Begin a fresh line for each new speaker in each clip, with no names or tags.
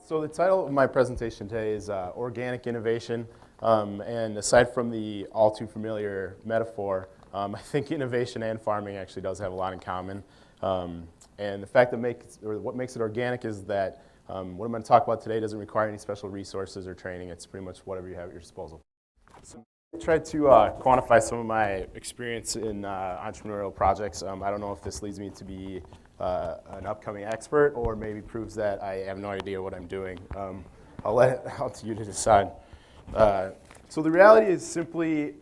So the title of my presentation today is Organic Innovation, and aside from the all too familiar metaphor, I think innovation and farming actually does have a lot in common. And the fact that what makes it organic is that what I'm going to talk about today doesn't require any special resources or training. It's pretty much whatever you have at your disposal. So I tried to quantify some of my experience in entrepreneurial projects. I don't know if this leads me to be an upcoming expert or maybe proves that I have no idea what I'm doing. I'll let it out to you to decide. So the reality is simply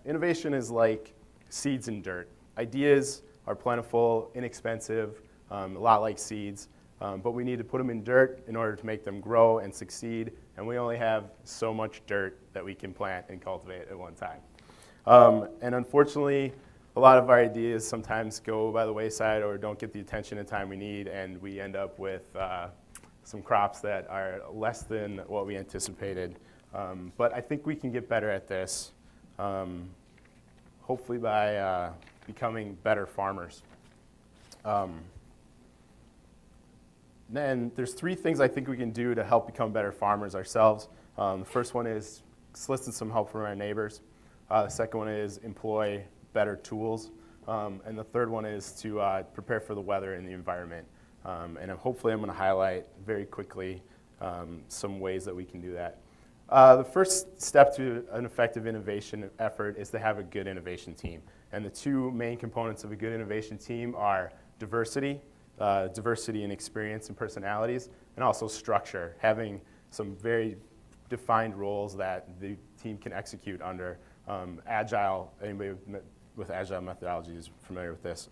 innovation is like seeds in dirt. Ideas are plentiful, inexpensive, a lot like seeds, but we need to put them in dirt in order to make them grow and succeed, and we only have so much dirt that we can plant and cultivate at one time. And unfortunately, a lot of our ideas sometimes go by the wayside or don't get the attention and time we need, and we end up with some crops that are less than what we anticipated. But I think we can get better at this, hopefully by becoming better farmers. And there's three things I think we can do to help become better farmers ourselves. The first one is solicit some help from our neighbors. The second one is employ better tools. And the third one is to prepare for the weather and the environment. And hopefully I'm going to highlight very quickly some ways that we can do that. The first step to an effective innovation effort is to have a good innovation team. And the two main components of a good innovation team are diversity in experience and personalities, and also structure, having some very defined roles that the team can execute under. Agile, anybody with agile methodology is familiar with this.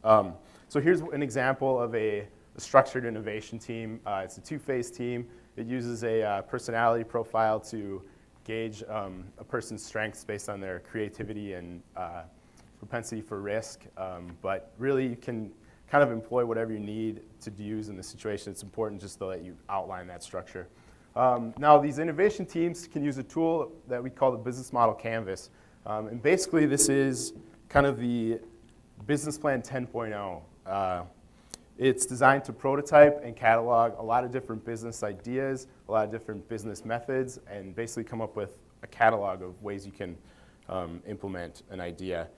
So here's an example of a structured innovation team. It's a two-phase team. It uses a personality profile to gauge a person's strengths based on their creativity and propensity for risk. But really, you can kind of employ whatever you need to use in the situation. It's important just to let you outline that structure. Now, these innovation teams can use a tool that we call the business model canvas. And basically, this is kind of the business plan 10.0. It's designed to prototype and catalog a lot of different business ideas, a lot of different business methods, and basically come up with a catalog of ways you can implement an idea.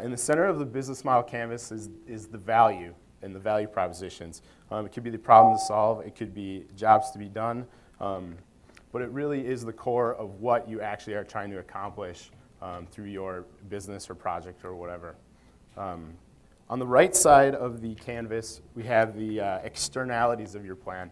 In the center of the business model canvas is the value and the value propositions. It could be the problem to solve, it could be jobs to be done, but it really is the core of what you actually are trying to accomplish through your business or project or whatever. On the right side of the canvas, we have the externalities of your plan.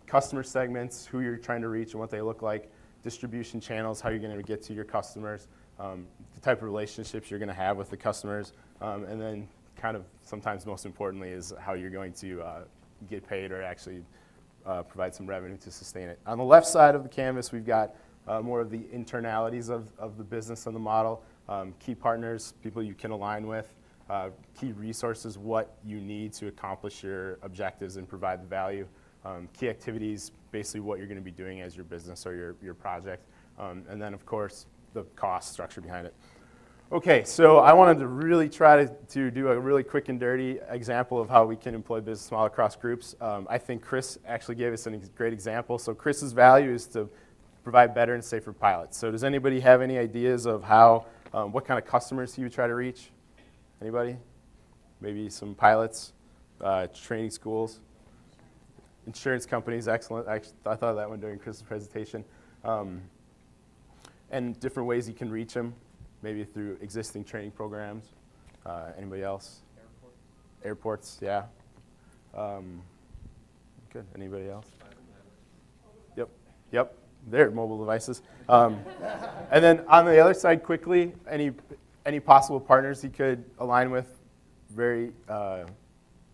Customer segments, who you're trying to reach and what they look like, distribution channels, how you're going to get to your customers, the type of relationships you're going to have with the customers, and then kind of sometimes most importantly is how you're going to get paid or actually provide some revenue to sustain it. On the left side of the canvas, we've got more of the internalities of the business and the model, key partners, people you can align with, key resources, what you need to accomplish your objectives and provide the value, key activities, basically what you're going to be doing as your business or your project, and then of course the cost structure behind it. Okay, so I wanted to really try to do a really quick and dirty example of how we can employ business model across groups. I think Chris actually gave us a great example. So Chris's value is to provide better and safer pilots. So does anybody have any ideas of how, what kind of customers he would try to reach? Anybody? Maybe some pilots, training schools, insurance companies, excellent. I thought of that one during Chris's presentation. And different ways you can reach them, maybe through existing training programs. Anybody else? Airports, yeah. Good, anybody else? Yep, they're mobile devices. And then on the other side, quickly, any possible partners you could align with very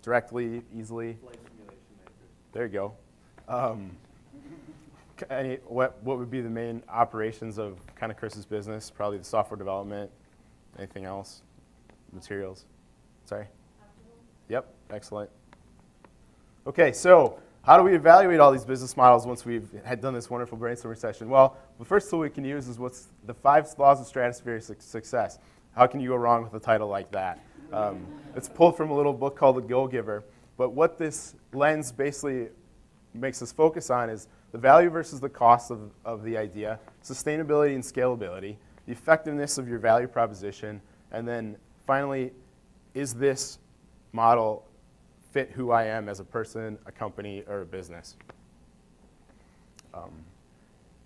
directly, easily? Flight simulation makers. There you go. What would be the main operations of kind of Chris's business? Probably the software development. Anything else? Materials? Sorry? Yep, excellent. Okay, so how do we evaluate all these business models once we've had done this wonderful brainstorming session? Well, the first tool we can use is what's the 5 laws of stratospheric success. How can you go wrong with a title like that? It's pulled from a little book called The Go-Giver. But what this lens basically makes us focus on is the value versus the cost of the idea, sustainability and scalability, the effectiveness of your value proposition, and then finally, is this model fit who I am as a person, a company, or a business?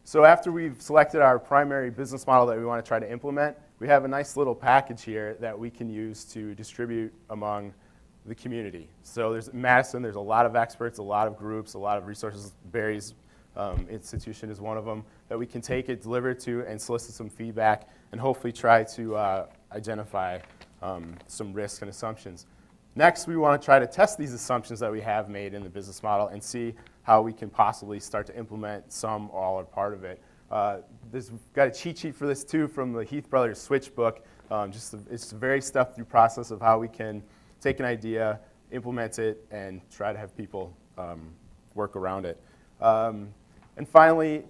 So after we've selected our primary business model that we want to try to implement, we have a nice little package here that we can use to distribute among the community. So there's Madison, there's a lot of experts, a lot of groups, a lot of resources. Barry's institution is one of them that we can take it, deliver it to, and solicit some feedback, and hopefully try to identify some risks and assumptions. Next, we want to try to test these assumptions that we have made in the business model and see how we can possibly start to implement some, all, or part of it. We've got a cheat sheet for this too from the Heath Brothers Switch book. It's a very step-through process of how we can take an idea, implement it, and try to have people work around it. And finally,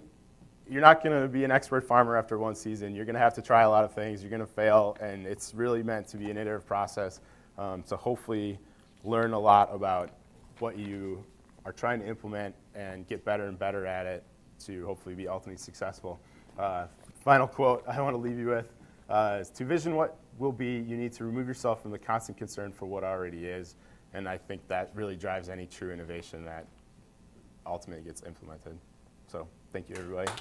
you're not going to be an expert farmer after one season. You're going to have to try a lot of things. You're going to fail, and it's really meant to be an iterative process to hopefully learn a lot about what you are trying to implement and get better and better at it to hopefully be ultimately successful. Final quote I want to leave you with is, to vision what will be, you need to remove yourself from the constant concern for what already is. And I think that really drives any true innovation that ultimately gets implemented. So thank you, everybody.